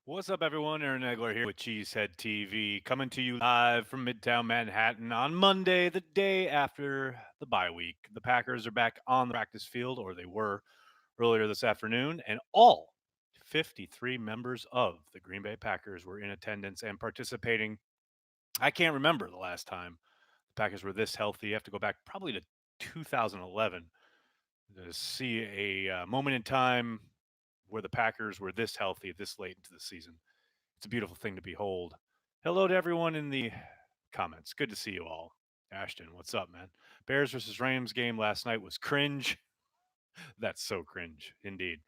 What's up, everyone? Aaron Egler here with Cheesehead TV, coming to you live from Midtown Manhattan on Monday, the day after the bye week. The Packers are back on the practice field, or they were earlier this afternoon, and all 53 members of the Green Bay Packers were in attendance and participating. I can't remember the last time the Packers were this healthy. You have to go back probably to 2011 to see a moment in time where the Packers were this healthy this late into the season. It's a beautiful thing to behold. Hello to everyone in the comments. Good to see you all. Ashton, what's up, man? Bears versus Rams game last night was cringe. That's so cringe, indeed.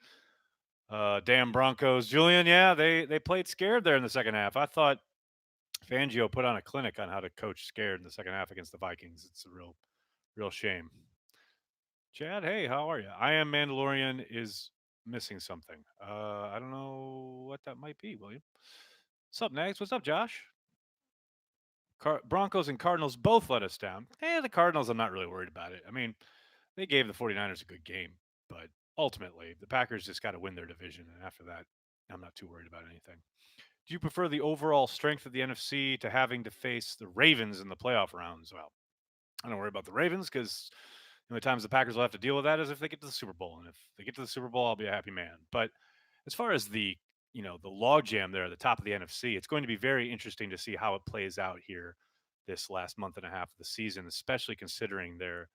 Damn Broncos, Julian. Yeah, they played scared there in the second half. I thought Fangio put on a clinic on how to coach scared in the second half against the Vikings. It's a real shame. Chad, hey, how are you? I am Mandalorian is missing something. I don't know what that might be, William. What's up, Nags? What's up, Josh? Broncos and Cardinals both let us down. The Cardinals, I'm not really worried about it. I mean, they gave the 49ers a good game, but ultimately, the Packers just got to win their division. And after that, I'm not too worried about anything. Do you prefer the overall strength of the NFC to having to face the Ravens in the playoff rounds? Well, I don't worry about the Ravens because the only times the Packers will have to deal with that is if they get to the Super Bowl. And if they get to the Super Bowl, I'll be a happy man. But as far as the logjam there at the top of the NFC, it's going to be very interesting to see how it plays out here this last month and a half of the season, especially considering the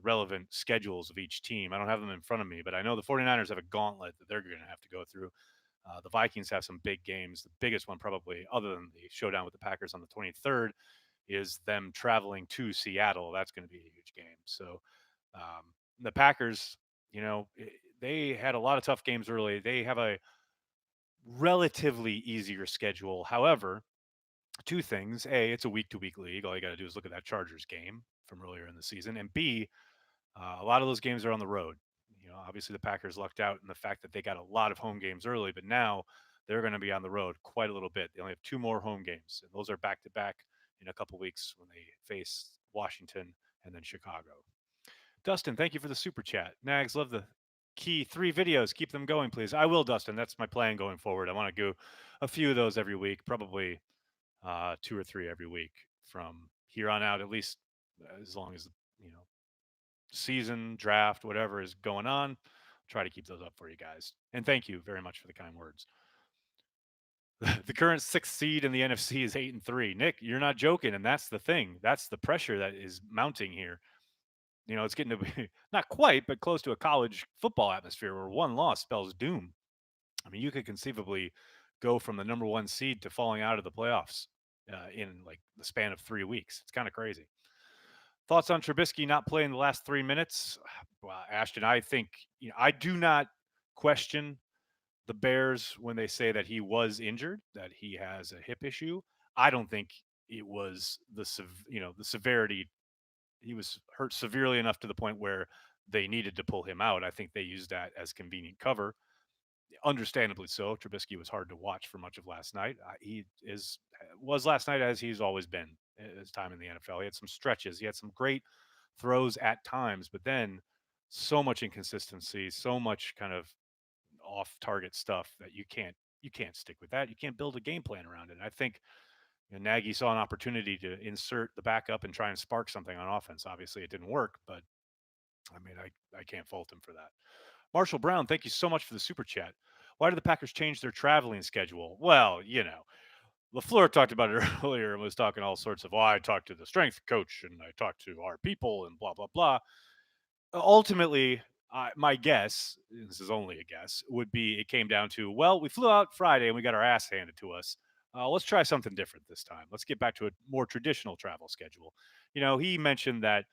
relevant schedules of each team. I don't have them in front of me, but I know the 49ers have a gauntlet that they're going to have to go through. The Vikings have some big games. The biggest one, probably, other than the showdown with the Packers on the 23rd, is them traveling to Seattle. That's going to be a huge game. So the Packers, they had a lot of tough games early. They have a relatively easier schedule. However, two things: A, it's a week to week league. All you got to do is look at that Chargers game from earlier in the season, and B, a lot of those games are on the road. Obviously the Packers lucked out in the fact that they got a lot of home games early, but now they're going to be on the road quite a little bit. They only have two more home games, and those are back to back in a couple weeks when they face Washington and then Chicago. Dustin, thank you for the super chat. Nags, love the key three videos. Keep them going, please. I will, Dustin. That's my plan going forward. I want to do a few of those every week, probably two or three every week from here on out, at least as long as you know season draft whatever is going on. Try to keep those up for you guys. And thank you very much for the kind words. The current sixth seed in the NFC is 8-3. Nick, you're not joking, and that's the thing. That's the pressure that is mounting here. It's getting to be not quite, but close to a college football atmosphere where one loss spells doom. I mean, you could conceivably go from the number one seed to falling out of the playoffs in like the span of 3 weeks. It's kind of crazy. Thoughts on Trubisky not playing the last 3 minutes? Well, Ashton, I think I do not question the Bears when they say that he was injured, that he has a hip issue. I don't think it was the severity. He was hurt severely enough to the point where they needed to pull him out. I think they used that as convenient cover. Understandably so. Trubisky was hard to watch for much of last night. He is was last night as he's always been his time in the NFL. He had some stretches. He had some great throws at times, but then so much inconsistency, so much kind of off target stuff that you can't stick with that. You can't build a game plan around it. And I think Nagy saw an opportunity to insert the backup and try and spark something on offense. Obviously, it didn't work, but I mean, I can't fault him for that. Marshall Brown, thank you so much for the super chat. Why did the Packers change their traveling schedule? Well, LaFleur talked about it earlier and was talking all sorts of, I talked to the strength coach and I talked to our people and blah, blah, blah. Ultimately, my guess, this is only a guess, would be it came down to, well, we flew out Friday and we got our ass handed to us. Let's try something different this time. Let's get back to a more traditional travel schedule. He mentioned that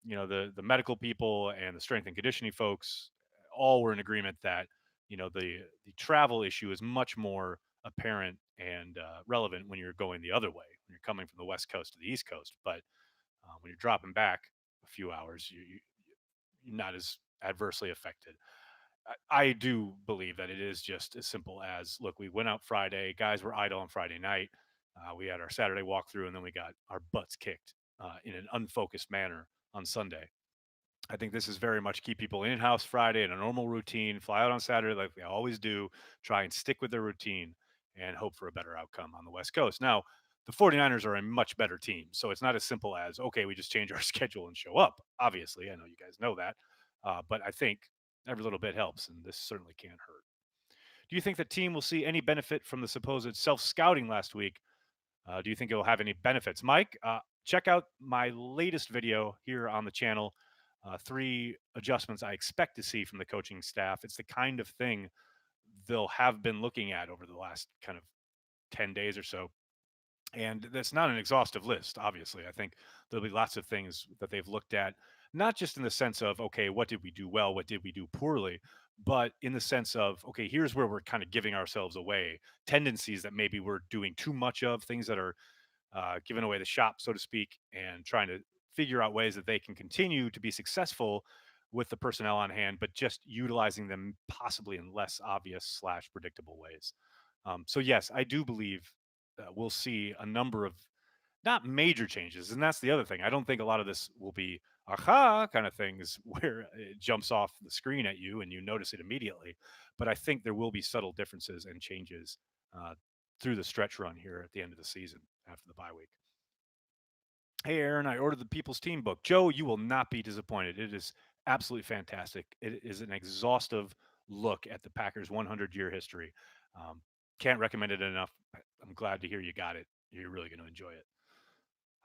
the medical people and the strength and conditioning folks all were in agreement that the travel issue is much more apparent and relevant when you're going the other way, when you're coming from the west coast to the east coast. But when you're dropping back a few hours, you're not as adversely affected. I do believe that it is just as simple as, look, we went out Friday, guys were idle on Friday night, we had our Saturday walkthrough, and then we got our butts kicked in an unfocused manner on Sunday. I think this is very much keep people in-house Friday in a normal routine, fly out on Saturday like they always do, try and stick with their routine. and hope for a better outcome on the West Coast. Now, the 49ers are a much better team. So it's not as simple as, okay, we just change our schedule and show up. Obviously, I know you guys know that. But I think every little bit helps, and this certainly can't hurt. Do you think the team will see any benefit from the supposed self scouting last week? Do you think it will have any benefits? Mike, check out my latest video here on the channel. Three adjustments I expect to see from the coaching staff. It's the kind of thing they'll have been looking at over the last kind of 10 days or so. And that's not an exhaustive list, obviously. I think there'll be lots of things that they've looked at, not just in the sense of, okay, what did we do well? What did we do poorly? But in the sense of, okay, here's where we're kind of giving ourselves away, tendencies that maybe we're doing too much of, things that are giving away the shop, so to speak, and trying to figure out ways that they can continue to be successful with the personnel on hand, but just utilizing them possibly in less obvious slash predictable ways. So yes, I do believe we'll see a number of not major changes, and that's the other thing. I don't think a lot of this will be aha kind of things where it jumps off the screen at you and you notice it immediately. But I think there will be subtle differences and changes uh, through the stretch run here at the end of the season after the bye week. Hey, Aaron, I ordered the People's Team book. Joe, you will not be disappointed. It is absolutely fantastic. It is an exhaustive look at the Packers' 100-year history. Um, can't recommend it enough. I'm glad to hear you got it. You're really going to enjoy it.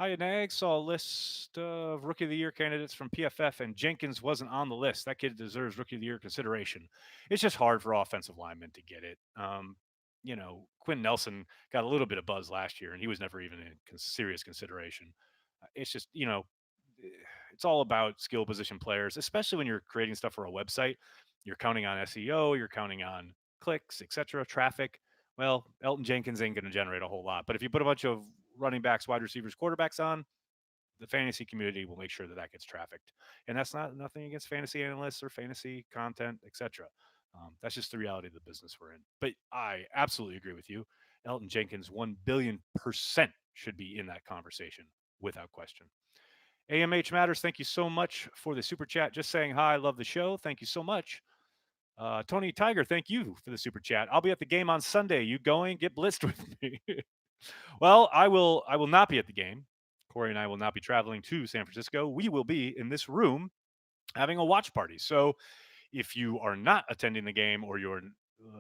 Hi, Nag. Saw a list of Rookie of the Year candidates from PFF, and Jenkins wasn't on the list. That kid deserves Rookie of the Year consideration. It's just hard for offensive linemen to get it. Quinn Nelson got a little bit of buzz last year, and he was never even in serious consideration. It's just, it's all about skill position players, especially when you're creating stuff for a website. You're counting on SEO, you're counting on clicks, etc., traffic. Well, Elton Jenkins ain't going to generate a whole lot. But if you put a bunch of running backs, wide receivers, quarterbacks on, the fantasy community will make sure that that gets trafficked. And that's not nothing against fantasy analysts or fantasy content, etc. That's just the reality of the business we're in. But I absolutely agree with you. Elton Jenkins, 1 billion% should be in that conversation without question. AMH Matters, thank you so much for the super chat. Just saying hi, I love the show. Thank you so much. Tony Tiger, thank you for the super chat. I'll be at the game on Sunday. You going? Get blitzed with me. Well, I will. I will not be at the game. Corey and I will not be traveling to San Francisco. We will be in this room having a watch party. So if you are not attending the game or you're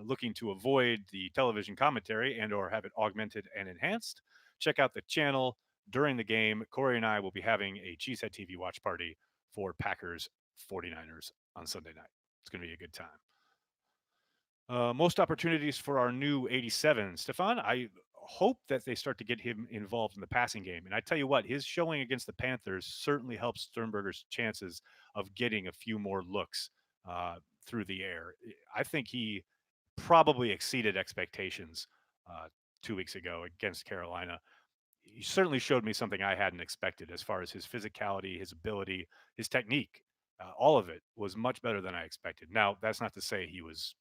looking to avoid the television commentary and or have it augmented and enhanced, check out the channel during the game. Corey and I will be having a Cheesehead TV watch party for Packers 49ers on Sunday night. It's going to be a good time. Most opportunities for our new 87. Stefan, I hope that they start to get him involved in the passing game. And I tell you what, his showing against the Panthers certainly helps Sternberger's chances of getting a few more looks through the air. I think he probably exceeded expectations 2 weeks ago against Carolina. He certainly showed me something I hadn't expected as far as his physicality, his ability, his technique. All of it was much better than I expected. Now, that's not to say he was,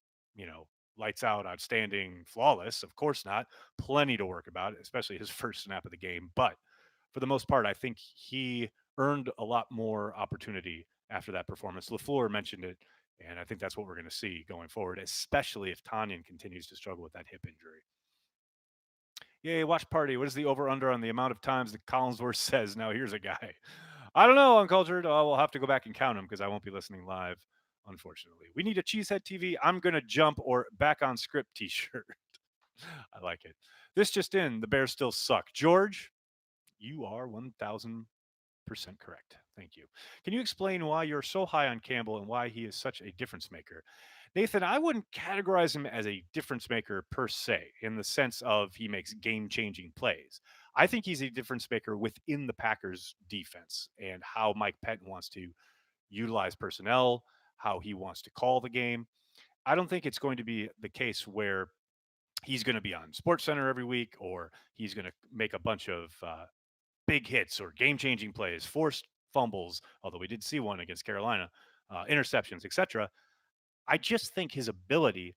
lights out, outstanding, flawless. Of course not. Plenty to work about, especially his first snap of the game. But for the most part, I think he earned a lot more opportunity after that performance. LaFleur mentioned it, and I think that's what we're going to see going forward, especially if Tanyan continues to struggle with that hip injury. Yay, watch party. What is the over under on the amount of times that Collinsworth says, now here's a guy? I don't know, Uncultured. I will have to go back and count them because I won't be listening live, unfortunately. We need a Cheesehead TV. I'm going to jump or back on script t shirt. I like it. This just in, the Bears still suck. George, you are 1,000% correct. Thank you. Can you explain why you're so high on Campbell and why he is such a difference maker? Nathan, I wouldn't categorize him as a difference maker per se, in the sense of he makes game changing plays. I think he's a difference maker within the Packers defense and how Mike Pettin wants to utilize personnel, how he wants to call the game. I don't think it's going to be the case where he's going to be on Sports Center every week or he's going to make a bunch of big hits or game changing plays, forced fumbles, although we did see one against Carolina, interceptions, etc. I just think his ability,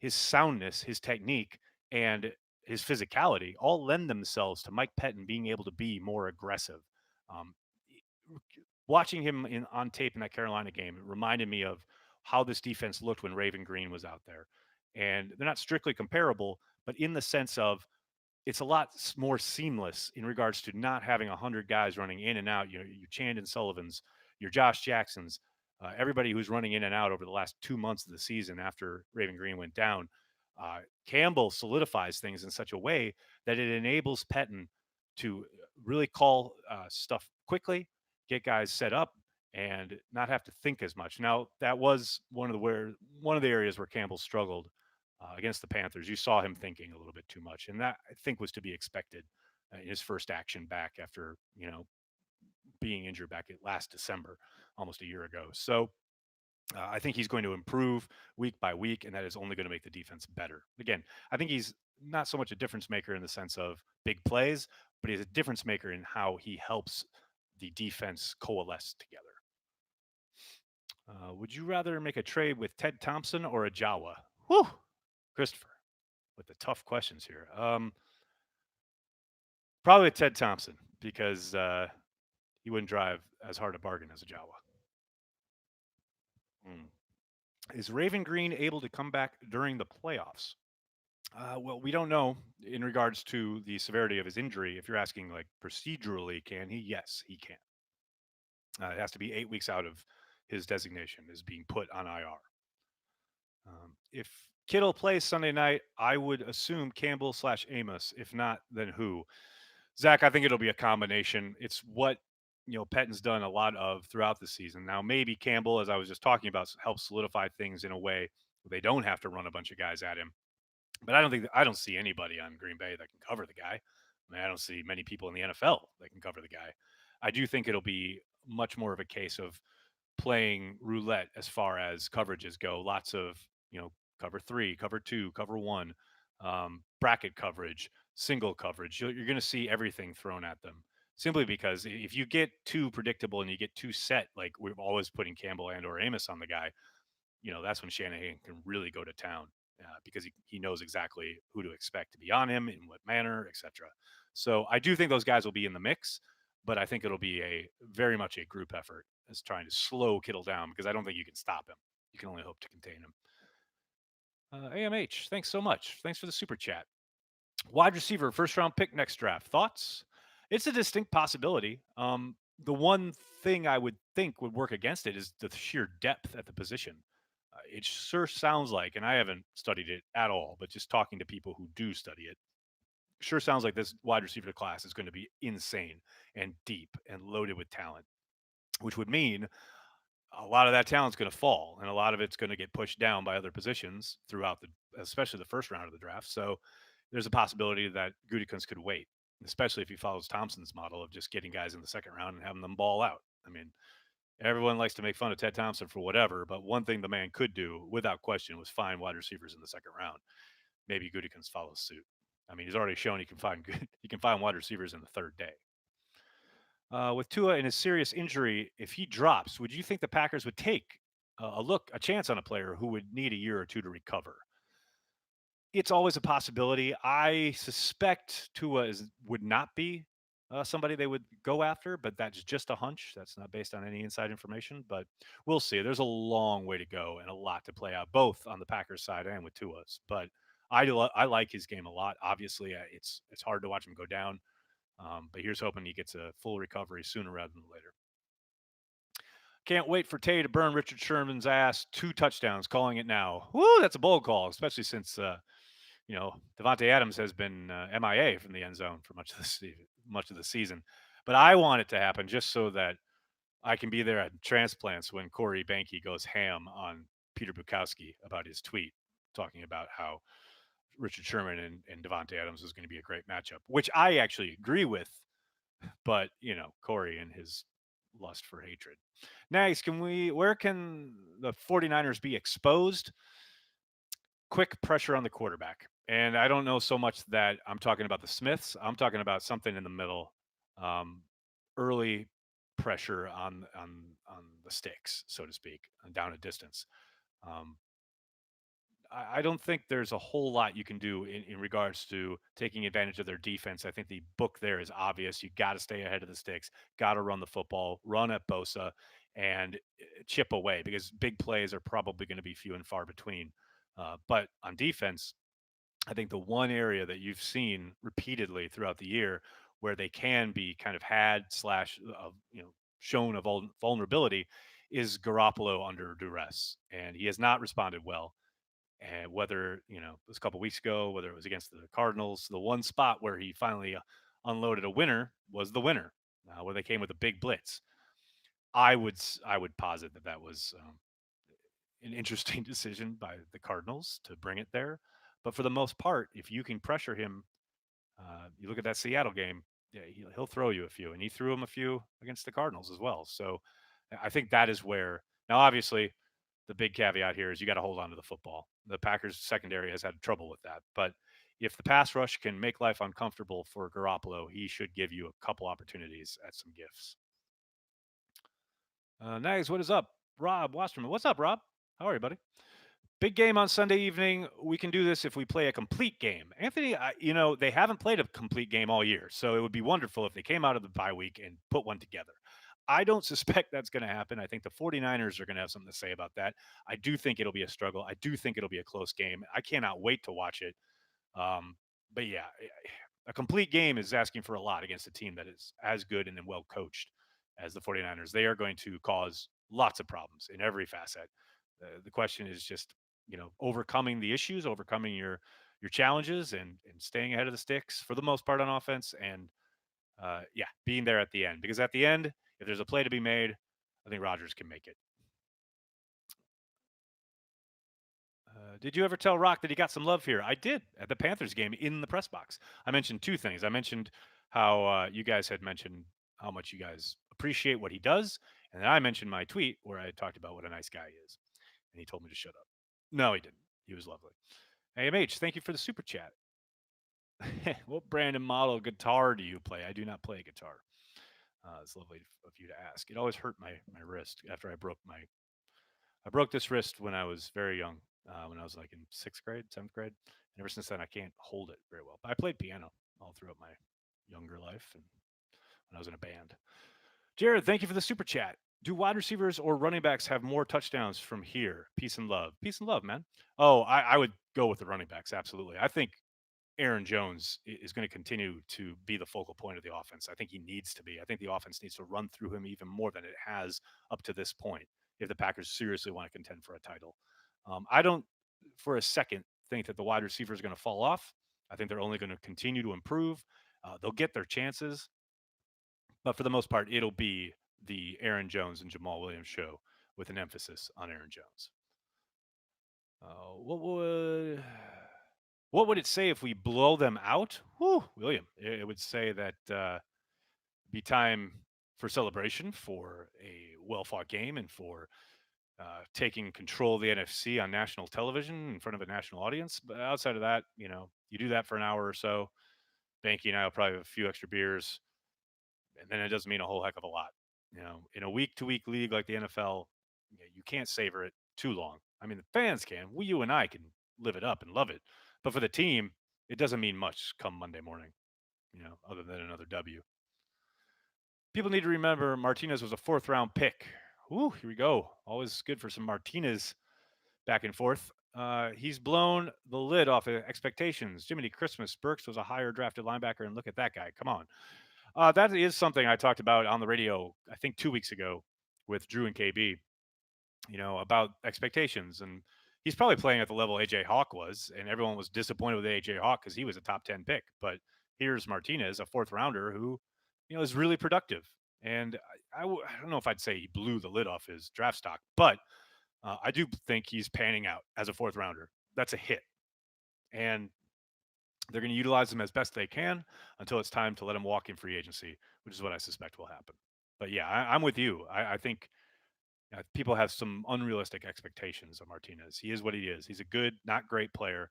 his soundness, his technique, and his physicality all lend themselves to Mike Pettin being able to be more aggressive. Um, Watching him on tape in that Carolina game, it reminded me of how this defense looked when Raven Green was out there. and they're not strictly comparable, but in the sense of it's a lot more seamless in regards to not having 100 guys running in and out. Your Chandon Sullivans, your Josh Jacksons, everybody who's running in and out over the last 2 months of the season after Raven Green went down. Campbell solidifies things in such a way that it enables Pettin to really call stuff quickly, get guys set up, and not have to think as much. Now, that was one of the areas where Campbell struggled against the Panthers. You saw him thinking a little bit too much, and that I think was to be expected in his first action back after being injured back at last December, almost a year ago. So I think he's going to improve week by week, and that is only going to make the defense better. Again, I think he's not so much a difference maker in the sense of big plays, but he's a difference maker in how he helps the defense coalesce together. Would you rather make a trade with Ted Thompson or a Jawa? Whew, Christopher, with the tough questions here. Probably Ted Thompson because he wouldn't drive as hard a bargain as a Jawa. Mm. Is Raven Green able to come back during the playoffs? Well, we don't know in regards to the severity of his injury. If you're asking like procedurally, can he? Yes, he can. It has to be 8 weeks out of his designation as being put on IR. If Kittle plays Sunday night, I would assume Campbell slash Amos. If not, then who? Zach, I think it'll be a combination. It's what Pettin's done a lot of throughout the season. Now, maybe Campbell, as I was just talking about, helps solidify things in a way where they don't have to run a bunch of guys at him. But I don't see anybody on Green Bay that can cover the guy. I mean, I don't see many people in the NFL that can cover the guy. I do think it'll be much more of a case of playing roulette as far as coverages go. Lots of, cover three, cover two, cover one, bracket coverage, single coverage. You're going to see everything thrown at them simply because if you get too predictable and you get too set, like we're always putting Campbell and or Amos on the guy, that's when Shanahan can really go to town because he knows exactly who to expect to be on him, in what manner, etc. So I do think those guys will be in the mix, but I think it'll be a very much a group effort as trying to slow Kittle down because I don't think you can stop him. You can only hope to contain him. AMH, thanks so much. Thanks for the super chat. Wide receiver, first round pick next draft. Thoughts? It's a distinct possibility. The one thing I would think would work against it is the sheer depth at the position. It sure sounds like, and I haven't studied it at all, but just talking to people who do study it, sure sounds like this wide receiver class is going to be insane and deep and loaded with talent, which would mean a lot of that talent's going to fall and a lot of it's going to get pushed down by other positions throughout especially the first round of the draft. So there's a possibility that Gutekunst could wait, especially if he follows Thompson's model of just getting guys in the second round and having them ball out. I mean, everyone likes to make fun of Ted Thompson for whatever, but one thing the man could do without question was find wide receivers in the second round. Maybe Gutekunst follows suit. I mean, he's already shown he can find he can find wide receivers in the third day. With Tua and his serious injury, if he drops, would you think the Packers would take a chance on a player who would need a year or two to recover? It's always a possibility. I suspect Tua would not be somebody they would go after, but that's just a hunch. That's not based on any inside information, but we'll see. There's a long way to go and a lot to play out, both on the Packers side and with Tua's. But I like his game a lot. Obviously, it's hard to watch him go down, but here's hoping he gets a full recovery sooner rather than later. Can't wait for Tay to burn Richard Sherman's ass. 2 touchdowns, calling it now. Woo, that's a bold call, especially since Davante Adams has been MIA from the end zone for much of the season. But I want it to happen just so that I can be there at transplants when Corey Banky goes ham on Peter Bukowski about his tweet talking about how Richard Sherman and Davante Adams is going to be a great matchup, which I actually agree with. But Corey and his lust for hatred. Next, where can the 49ers be exposed? Quick pressure on the quarterback. And I don't know so much that I'm talking about the Smiths. I'm talking about something in the middle. Early pressure on the sticks, so to speak, down a distance. I don't think there's a whole lot you can do in regards to taking advantage of their defense. I think the book there is obvious. You got to stay ahead of the sticks, got to run the football, run at Bosa, and chip away because big plays are probably going to be few and far between. But on defense, I think the one area that you've seen repeatedly throughout the year where they can be kind of had slash shown a vulnerability is Garoppolo under duress, and he has not responded well. And whether it was a couple weeks ago, whether it was against the Cardinals, the one spot where he finally unloaded a winner was the winner, where they came with a big blitz. I would posit that that was an interesting decision by the Cardinals to bring it there. But for the most part, if you can pressure him, you look at that Seattle game, yeah, he'll throw you a few, and he threw him a few against the Cardinals as well. So I think that is where now, obviously, the big caveat here is you got to hold on to the football. The Packers secondary has had trouble with that, but if the pass rush can make life uncomfortable for Garoppolo, he should give you a couple opportunities at some gifts. Nags, what is up? Rob Wasserman. What's up, Rob? How are you, buddy? Big game on Sunday evening. We can do this if we play a complete game. Anthony, they haven't played a complete game all year, so it would be wonderful if they came out of the bye week and put one together. I don't suspect that's going to happen. I think the 49ers are going to have something to say about that. I do think it'll be a struggle. I do think it'll be a close game. I cannot wait to watch it. Um, but yeah, a complete game is asking for a lot against a team that is as good and well coached as the 49ers. They are going to cause lots of problems in every facet. The question is just, overcoming the issues, overcoming your challenges, and staying ahead of the sticks for the most part on offense, and yeah, being there at the end. Because at the end, if there's a play to be made, I think Rodgers can make it. Did you ever tell Rock that he got some love here? I did at the Panthers game in the press box. I mentioned two things. I mentioned how you guys had mentioned how much you guys appreciate what he does, and then I mentioned my tweet where I talked about what a nice guy he is, and he told me to shut up. No, he didn't. He was lovely. AMH, thank you for the super chat. What brand and model guitar do you play? I do not play guitar. It's lovely of you to ask. It always hurt my wrist after I broke this wrist when I was very young, when I was like in sixth grade, seventh grade. And ever since then, I can't hold it very well. But I played piano all throughout my younger life and when I was in a band. Jared, thank you for the super chat. Do wide receivers or running backs have more touchdowns from here? Peace and love. Peace and love, man. Oh, I would go with the running backs. Absolutely. I think Aaron Jones is going to continue to be the focal point of the offense. I think he needs to be. I think the offense needs to run through him even more than it has up to this point if the Packers seriously want to contend for a title. I don't, for a second, think that the wide receiver is going to fall off. I think they're only going to continue to improve. They'll get their chances, but for the most part, it'll be the Aaron Jones and Jamal Williams show with an emphasis on Aaron Jones. What would it say if we blow them out? Whew, William, it would say that be time for celebration for a well-fought game and for taking control of the NFC on national television in front of a national audience. But outside of that, you do that for an hour or so. Banky and I will probably have a few extra beers, and then it doesn't mean a whole heck of a lot. In a week-to-week league like the NFL, you can't savor it too long. I mean, the fans can. You and I can live it up and love it. But for the team, it doesn't mean much come Monday morning, other than another W. People need to remember Martinez was a fourth round pick. Ooh, here we go. Always good for some Martinez back and forth. He's blown the lid off of expectations. Jiminy Christmas. Burks was a higher drafted linebacker, and look at that guy. Come on. That is something I talked about on the radio, I think 2 weeks ago with Drew and KB, about expectations. And he's probably playing at the level AJ Hawk was, and everyone was disappointed with AJ Hawk because he was a top 10 pick. But here's Martinez, a fourth rounder who, is really productive. And I don't know if I'd say he blew the lid off his draft stock, but I do think he's panning out as a fourth rounder. That's a hit. And they're going to utilize him as best they can until it's time to let him walk in free agency, which is what I suspect will happen. But yeah, I'm with you. I think people have some unrealistic expectations of Martinez. He is what he is. He's a good, not great player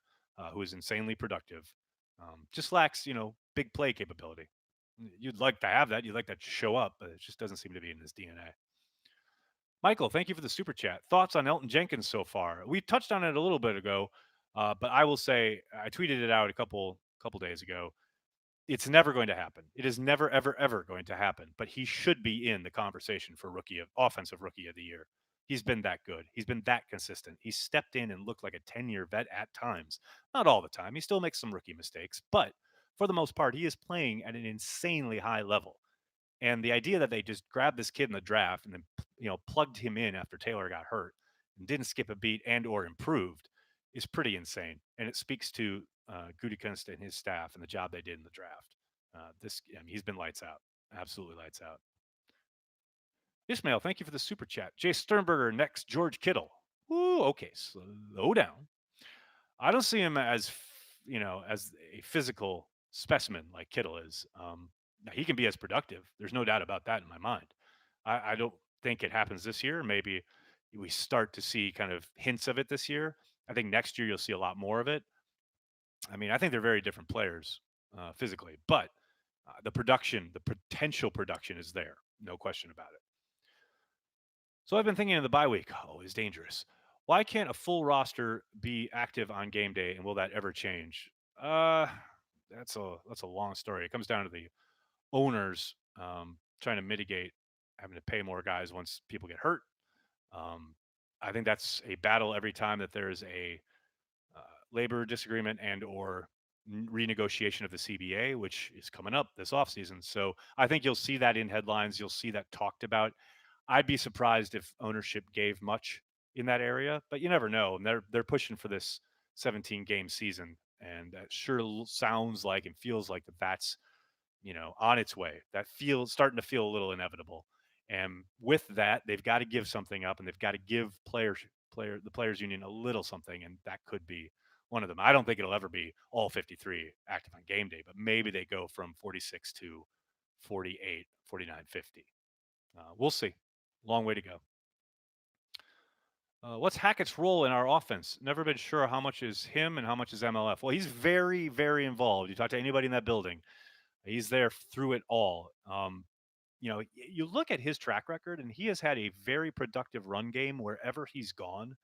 who is insanely productive. Just lacks, big play capability. You'd like to have that. You'd like that to show up, but it just doesn't seem to be in his DNA. Michael, thank you for the super chat. Thoughts on Elton Jenkins so far? We touched on it a little bit ago, but I will say I tweeted it out a couple days ago. It's never going to happen. It is never, ever, ever going to happen. But he should be in the conversation for offensive rookie of the year. He's been that good. He's been that consistent. He stepped in and looked like a 10-year vet at times. Not all the time. He still makes some rookie mistakes, but for the most part, he is playing at an insanely high level. And the idea that they just grabbed this kid in the draft and then, plugged him in after Taylor got hurt and didn't skip a beat and or improved is pretty insane. And it speaks to Gutekunst and his staff and the job they did in the draft. He's been lights out, absolutely lights out. Ismail, thank you for the super chat. Jay Sternberger next, George Kittle. Ooh, okay, slow down. I don't see him as a physical specimen like Kittle is. Now he can be as productive. There's no doubt about that in my mind. I don't think it happens this year. Maybe we start to see kind of hints of it this year. I think next year you'll see a lot more of it. I mean, I think they're very different players physically, but the potential production is there. No question about it. So I've been thinking of the bye week. Oh, is dangerous. Why can't a full roster be active on game day, and will that ever change? Uh, that's a long story. It comes down to the owners trying to mitigate having to pay more guys once people get hurt. Um, I think that's a battle every time that there is a uh, labor disagreement and or renegotiation of the CBA, which is coming up this offseason. So I think you'll see that in headlines. You'll see that talked about. I'd be surprised if ownership gave much in that area, but you never know. And they're pushing for this 17 game season, and that sure sounds like and feels like that's on its way. That feels starting to feel a little inevitable. And with that, they've got to give something up, and they've got to give the players union a little something, and that could be one of them. I don't think it'll ever be all 53 active on game day, but maybe they go from 46 to 48, 49, 50. We'll see. Long way to go. What's Hackett's role in our offense? Never been sure how much is him and how much is MLF. Well, he's very, very involved. You talk to anybody in that building, he's there through it all. You look at his track record, and he has had a very productive run game wherever he's gone,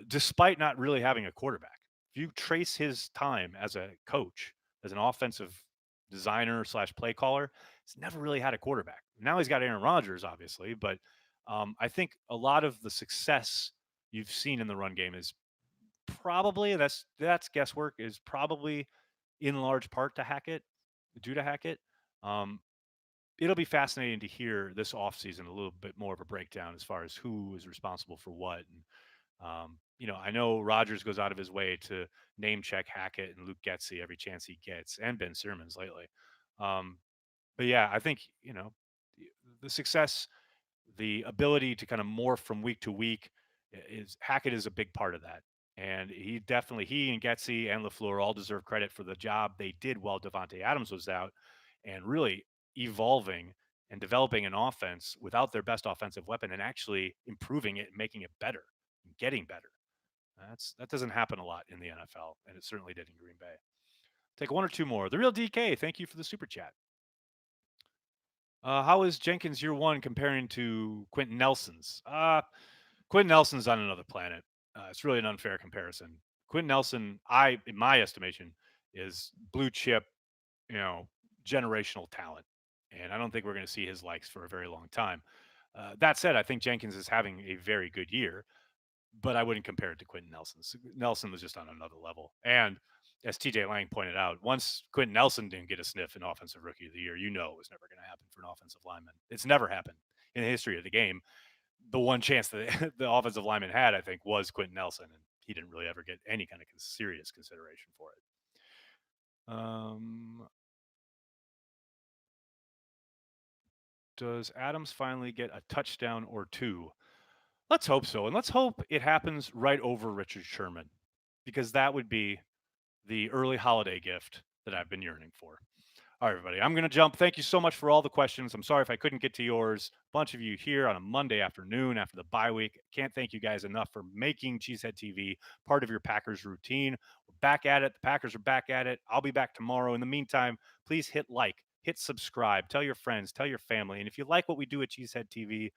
despite not really having a quarterback. If you trace his time as a coach, as an offensive designer slash play caller, he's never really had a quarterback. Now he's got Aaron Rodgers, obviously, but I think a lot of the success you've seen in the run game is probably that's guesswork is probably in large part to Hackett, due to Hackett. Um, it'll be fascinating to hear this offseason a little bit more of a breakdown as far as who is responsible for what. And, I know Rogers goes out of his way to name check Hackett and Luke Getsy every chance he gets, and Ben Simmons lately. Um, but yeah, I think, the success, the ability to kind of morph from week to week is Hackett is a big part of that. And he and Getsy and LaFleur all deserve credit for the job they did while Devontae Adams was out and really evolving and developing an offense without their best offensive weapon and actually improving it and making it better and getting better. That doesn't happen a lot in the NFL, and it certainly did in Green Bay. Take one or two more. The real DK, thank you for the super chat. How is Jenkins year one comparing to Quentin Nelson's? Quentin Nelson's on another planet. It's really an unfair comparison. Quentin Nelson, in my estimation, is blue chip, you know, generational talent, and I don't think we're going to see his likes for a very long time. That said, I think Jenkins is having a very good year, but I wouldn't compare it to Quentin Nelson. Nelson was just on another level, and as TJ Lang pointed out, once Quentin Nelson didn't get a sniff in Offensive Rookie of the Year, you know it was never going to happen for an offensive lineman. It's never happened in the history of the game. The one chance that the offensive lineman had, I think, was Quentin Nelson, and he didn't really ever get any kind of serious consideration for it. Does Adams finally get a touchdown or two? Let's hope so, and let's hope it happens right over Richard Sherman, because that would be the early holiday gift that I've been yearning for. All right, everybody, I'm going to jump. Thank you so much for all the questions. I'm sorry if I couldn't get to yours. A bunch of you here on a Monday afternoon after the bye week. Can't thank you guys enough for making Cheesehead TV part of your Packers routine. We're back at it. The Packers are back at it. I'll be back tomorrow. In the meantime, please hit like, hit subscribe, tell your friends, tell your family. And if you like what we do at Cheesehead TV,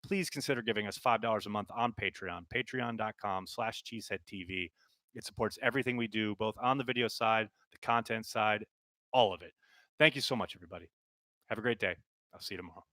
please consider giving us $5 a month on Patreon, patreon.com/cheeseheadtv. It supports everything we do, both on the video side, the content side, all of it. Thank you so much, everybody. Have a great day. I'll see you tomorrow.